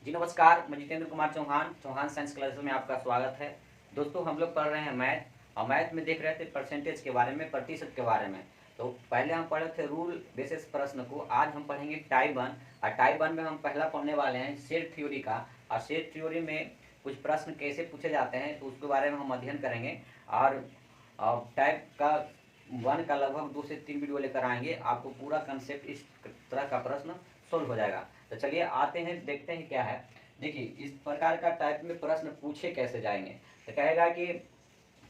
जी नमस्कार, मैं Jitendra Kumar Chauhan Chauhan science classes में आपका स्वागत है। दोस्तों हम लोग पढ़ रहे हैं मैथ और मैथ में देख रहे थे परसेंटेज के बारे में, प्रतिशत के बारे में। तो पहले हम पढ़े थे रूल बेसिस प्रश्न को, आज हम पढ़ेंगे टाइप 1। और टाइप 1 में हम पहला पढ़ने वाले हैं सेट थ्योरी का। और सेट थ्योरी में कुछ प्रश्न कैसे पूछे जाते हैं तो उसके बारे में हम अध्ययन करेंगे। और टाइप का 1 का लगभग 2 से 3 वीडियो लेकर आएंगे, आपको पूरा कंसेप्ट इस तरह का प्रश्न सोल्व हो जाएगा। तो चलिए आते हैं, देखते हैं क्या है। देखिए इस प्रकार का टाइप में प्रश्न पूछे कैसे जाएंगे। तो कहेगा कि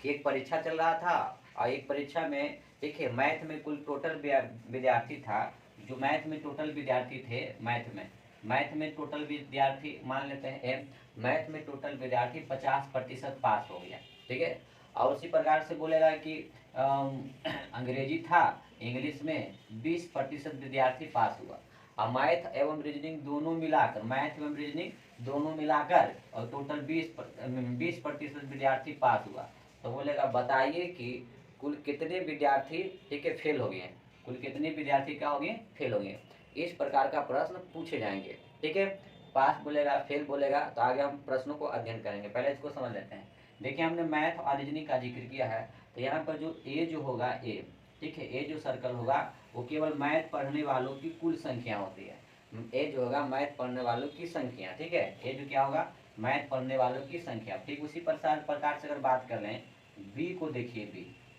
एक परीक्षा चल रहा था और एक परीक्षा में देखिए मैथ में कुल टोटल विद्यार्थी था। जो मैथ में टोटल विद्यार्थी थे, मैथ में टोटल विद्यार्थी मान लेते हैं मैथ में टोटल विद्यार्थी 50% पास हो गया। ठीक है। और उसी प्रकार से बोलेगा कि अंग्रेजी था, इंग्लिश में 20% विद्यार्थी पास हुआ। और मैथ एवं रीजनिंग दोनों मिलाकर, मैथ एवं रीजनिंग दोनों मिलाकर और टोटल 20% विद्यार्थी पास हुआ। तो बोलेगा बताइए कि कुल कितने विद्यार्थी ठीक है फेल हो गए, कुल कितने विद्यार्थी क्या हो गए, फेल हो गए। इस प्रकार का प्रश्न पूछे जाएंगे। ठीक है। पास बोलेगा, फेल बोलेगा, तो आगे हम प्रश्नों को अध्ययन करेंगे। पहले इसको समझ लेते हैं। देखिए हमने मैथ और रीजनिंग का जिक्र किया है, तो यहाँ पर जो ए जो होगा ए, ठीक है, ए जो सर्कल होगा वो केवल मैथ पढ़ने वालों की कुल संख्या होती है। ए जो होगा मैथ पढ़ने वालों की संख्या। ठीक है, ए जो क्या होगा, मैथ पढ़ने वालों की संख्या। ठीक उसी प्रकार से अगर बात कर लें बी को, देखिए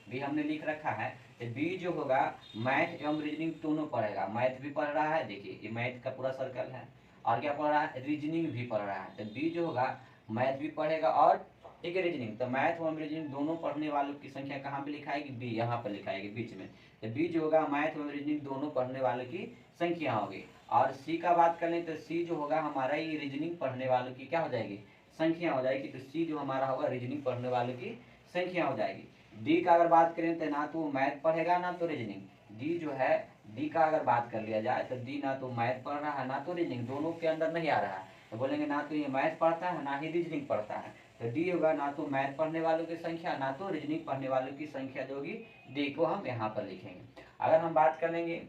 बी हमने लिख रखा है। तो बी जो होगा मैथ एवं रीजनिंग दोनों पढ़ेगा। मैथ भी पढ़ रहा है, देखिए ये मैथ का पूरा सर्कल है, और क्या पढ़ रहा है, रीजनिंग भी पढ़ रहा है। तो बी जो होगा मैथ भी पढ़ेगा और ठीक है रीजनिंग। तो मैथ एवं रीजनिंग दोनों पढ़ने वालों की संख्या कहाँ पे लिखाएगी, बी, यहाँ पर लिखाएगी बीच में। तो बी जो होगा मैथ एवं रीजनिंग दोनों पढ़ने वालों की संख्या होगी। और सी का बात करें तो सी जो होगा हमारा ये रीजनिंग पढ़ने वालों की क्या हो जाएगी, संख्या हो जाएगी। तो सी जो हमारा होगा रीजनिंग पढ़ने वालों की संख्या हो जाएगी। डी का अगर बात करें तो ना तो मैथ पढ़ेगा ना तो रीजनिंग। डी जो है, डी का अगर बात कर लिया जाए तो डी ना तो मैथ पढ़ रहा है ना तो रीजनिंग, दोनों के अंदर नहीं आ रहा है। तो बोलेंगे ना तो ये मैथ पढ़ता है ना ही रीजनिंग पढ़ता है। तो डी होगा ना तो मैथ पढ़ने वालों की संख्या ना तो रीजनिंग पढ़ने वालों की संख्या जो होगी, डी को हम यहाँ पर लिखेंगे। अगर हम बात करेंगे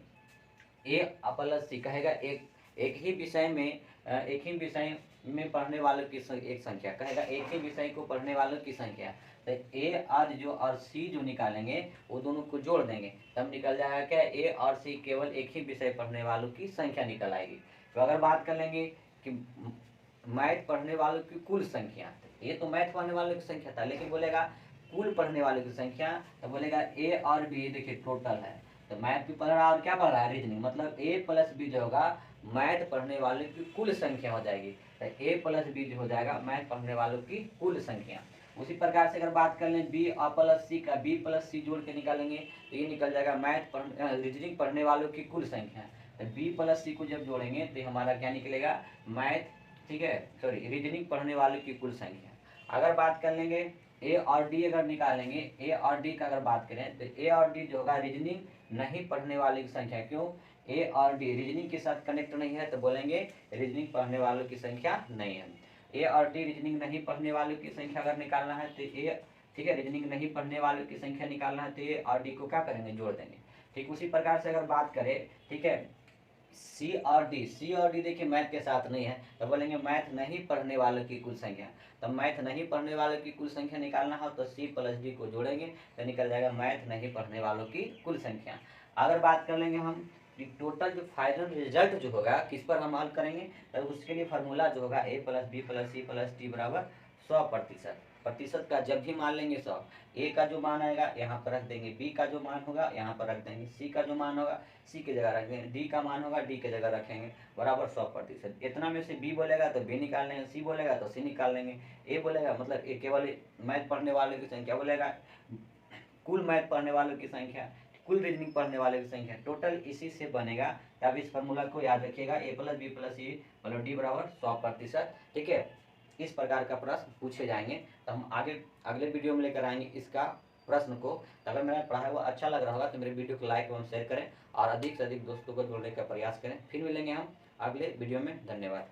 ए प्लस सी, कहेगा एक ही विषय में एक ही विषय में पढ़ने वालों की एक संख्या, कहेगा एक ही विषय को पढ़ने वालों की संख्या। तो ए और जो और सी जो निकालेंगे वो दोनों को जोड़ देंगे, तब निकल जाएगा क्या, ए और सी केवल एक ही विषय पढ़ने वालों की संख्या निकल आएगी। तो अगर बात कर लेंगे कि मैथ पढ़ने वालों की कुल संख्या, ये तो मैथ पढ़ने वालों की संख्या था, लेकिन बोलेगा कुल पढ़ने वालों की संख्या, तो बोलेगा ए और बी देखिए टोटल है। तो मैथ भी पढ़ रहा है और क्या पढ़ रहा है, रीजनिंग। मतलब ए प्लस बी जो होगा मैथ पढ़ने वालों की कुल संख्या हो जाएगी। तो ए प्लस बी जो हो जाएगा मैथ पढ़ने वालों की कुल संख्या। उसी प्रकार से अगर बात कर लें बी और प्लस सी का, बी प्लस सी जोड़ के निकालेंगे तो ये निकल जाएगा मैथ रीजनिंग पढ़ने वालों की कुल संख्या। तो बी प्लस सी को जब जोड़ेंगे तो हमारा क्या निकलेगा, मैथ, ठीक है, सॉरी, रीजनिंग पढ़ने वालों की कुल संख्या। अगर बात कर लेंगे ए और डी, अगर निकालेंगे ए और डी का अगर बात करें तो ए और डी जो होगा रीजनिंग नहीं पढ़ने वाले की संख्या। क्यों, ए और डी रीजनिंग के साथ कनेक्ट नहीं है, तो बोलेंगे रीजनिंग पढ़ने वालों की संख्या नहीं है। ए और डी रीजनिंग नहीं पढ़ने वालों की संख्या अगर निकालना है तो ए, ठीक है, रीजनिंग नहीं पढ़ने वालों की संख्या निकालना है तो ए और डी को क्या करेंगे, जोड़ देंगे। ठीक उसी प्रकार से अगर बात करें, ठीक है, सी और डी, सी और डी देखिए मैथ के साथ नहीं है, तो बोलेंगे मैथ नहीं पढ़ने वालों की कुल संख्या। तो मैथ नहीं पढ़ने वालों की कुल संख्या निकालना हो तो सी प्लस डी को जोड़ेंगे तो निकल जाएगा मैथ नहीं पढ़ने वालों की कुल संख्या। अगर बात कर लेंगे हम टोटल जो फाइनल रिजल्ट जो होगा किस पर हम हल करेंगे, तो उसके लिए फार्मूला जो होगा A plus B plus C plus D बराबर 100%। प्रतिशत का जब भी मान लेंगे 100, ए का जो मान आएगा यहाँ पर रख देंगे, बी का जो मान होगा यहाँ पर रख देंगे, सी का जो मान होगा सी की जगह रख देंगे, डी का मान होगा डी की जगह रखेंगे, बराबर 100%। इतना में से बी बोलेगा तो बी निकाल लेंगे, सी बोलेगा तो सी निकाल लेंगे, ए बोलेगा मतलब ए केवल मैथ पढ़ने वालों की संख्या बोलेगा, कुल मैथ पढ़ने वालों की संख्या, कुल रीजनिंग पढ़ने वालों की संख्या, टोटल इसी से बनेगा। अब इस फार्मूला को याद रखिएगा, ए प्लस बी प्लस सी मतलब डी बराबर 100%। ठीक है, इस प्रकार का प्रश्न पूछे जाएंगे। तो हम आगे अगले वीडियो में लेकर आएंगे इसका प्रश्न को। तो अगर मेरा पढ़ाया हुआ अच्छा लग रहा होगा तो मेरे वीडियो को लाइक एवं शेयर करें और अधिक से अधिक दोस्तों को जोड़ने का प्रयास करें। फिर मिलेंगे हम अगले वीडियो में। धन्यवाद।